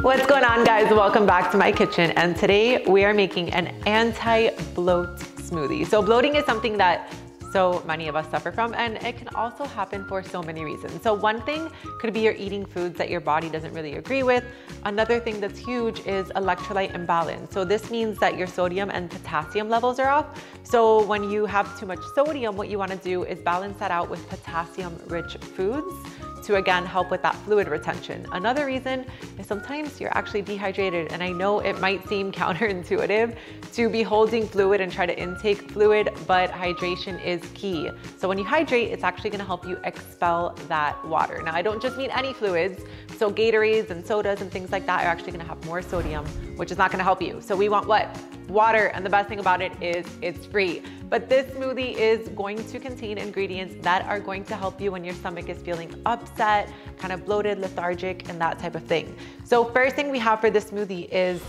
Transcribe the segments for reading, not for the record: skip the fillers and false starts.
What's going on, guys? Welcome back to my kitchen, and today we are making an anti-bloat smoothie. So bloating is something that so many of us suffer from, and it can also happen for so many reasons. So one thing could be you're eating foods that your body doesn't really agree with. Another thing that's huge is electrolyte imbalance. So this means that your sodium and potassium levels are off. So when you have too much sodium, what you want to do is balance that out with potassium-rich foods to again help with that fluid retention. Another reason is sometimes you're actually dehydrated, and I know it might seem counterintuitive to be holding fluid and try to intake fluid, but hydration is key. So when you hydrate, it's actually gonna help you expel that water. Now, I don't just mean any fluids, so Gatorades and sodas and things like that are actually gonna have more sodium, which is not gonna help you. So we want what? Water, and the best thing about it is it's free. But this smoothie is going to contain ingredients that are going to help you when your stomach is feeling upset, kind of bloated, lethargic, and that type of thing. So first thing we have for this smoothie is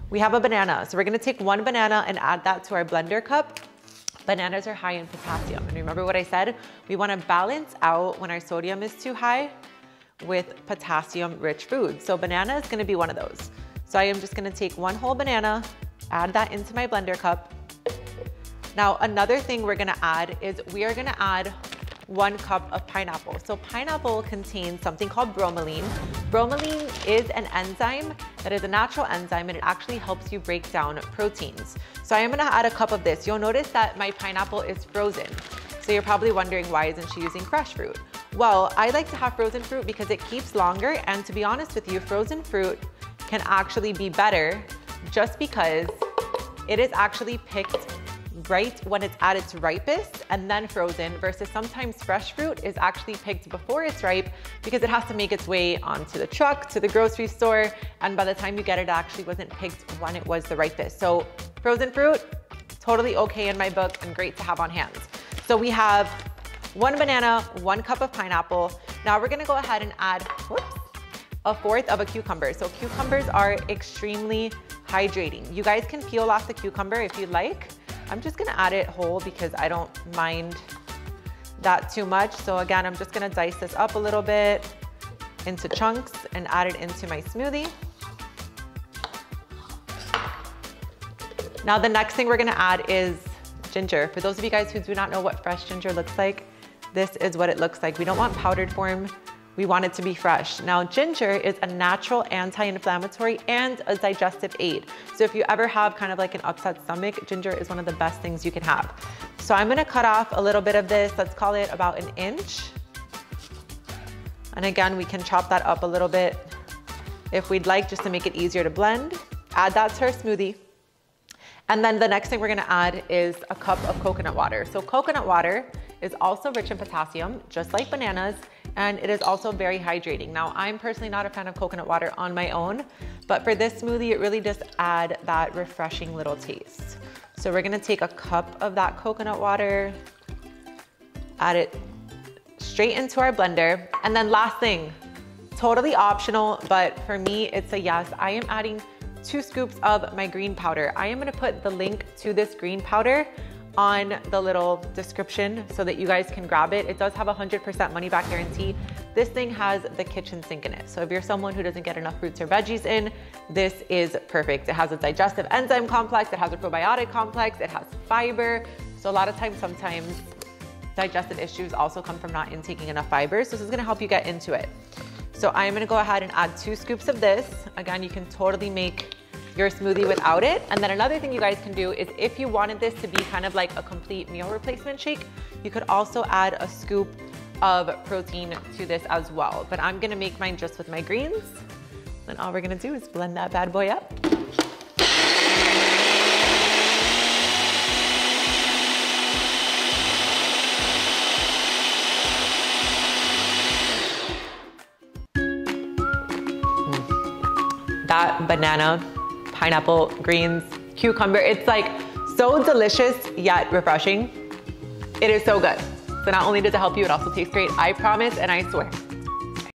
we have a banana. So we're gonna take one banana and add that to our blender cup. Bananas are high in potassium. And remember what I said? We wanna balance out when our sodium is too high with potassium-rich foods. So banana is gonna be one of those. So I am just gonna take one whole banana, add that into my blender cup. Now, another thing we're gonna add is we are gonna add 1 cup of pineapple. So pineapple contains something called bromelain. Bromelain is an enzyme that is a natural enzyme, and it actually helps you break down proteins. So I am gonna add a cup of this. You'll notice that my pineapple is frozen. So you're probably wondering, why isn't she using fresh fruit? Well, I like to have frozen fruit because it keeps longer, and to be honest with you, frozen fruit can actually be better just because it is actually picked right when it's at its ripest and then frozen, versus sometimes fresh fruit is actually picked before it's ripe because it has to make its way onto the truck, to the grocery store, and by the time you get it, it actually wasn't picked when it was the ripest. So frozen fruit, totally okay in my book and great to have on hand. So we have 1 banana, 1 cup of pineapple. Now we're gonna go ahead and add, a 1/4 of a cucumber. So cucumbers are extremely hydrating. You guys can peel off the cucumber if you'd like. I'm just gonna add it whole because I don't mind that too much. So again, I'm just gonna dice this up a little bit into chunks and add it into my smoothie. Now the next thing we're gonna add is ginger. For those of you guys who do not know what fresh ginger looks like, this is what it looks like. We don't want powdered form. We want it to be fresh. Now, ginger is a natural anti-inflammatory and a digestive aid. So if you ever have kind of like an upset stomach, ginger is one of the best things you can have. So I'm gonna cut off a little bit of this. Let's call it about 1 inch. And again, we can chop that up a little bit if we'd like, just to make it easier to blend. Add that to our smoothie. And then the next thing we're gonna add is a cup of coconut water. So coconut water is also rich in potassium, just like bananas, and it is also very hydrating. Now, I'm personally not a fan of coconut water on my own, but for this smoothie, it really does add that refreshing little taste. So we're gonna take a cup of that coconut water, add it straight into our blender. And then last thing, totally optional, but for me, it's a yes. I am adding 2 scoops of my green powder. I am gonna put the link to this green powder on the little description so that you guys can grab it. It does have a 100% money back guarantee. This thing has the kitchen sink in it. So if you're someone who doesn't get enough fruits or veggies in, this is perfect. It has a digestive enzyme complex, it has a probiotic complex, it has fiber. So a lot of times, sometimes digestive issues also come from not intaking enough fiber. So this is gonna help you get into it. So I'm gonna go ahead and add 2 scoops of this. Again, you can totally make your smoothie without it. And then another thing you guys can do is, if you wanted this to be kind of like a complete meal replacement shake, you could also add a scoop of protein to this as well. But I'm gonna make mine just with my greens. Then all we're gonna do is blend that bad boy up. That banana, pineapple, greens, cucumber, it's like so delicious yet refreshing. It is so good. So not only does it help you, it also tastes great. I promise and I swear.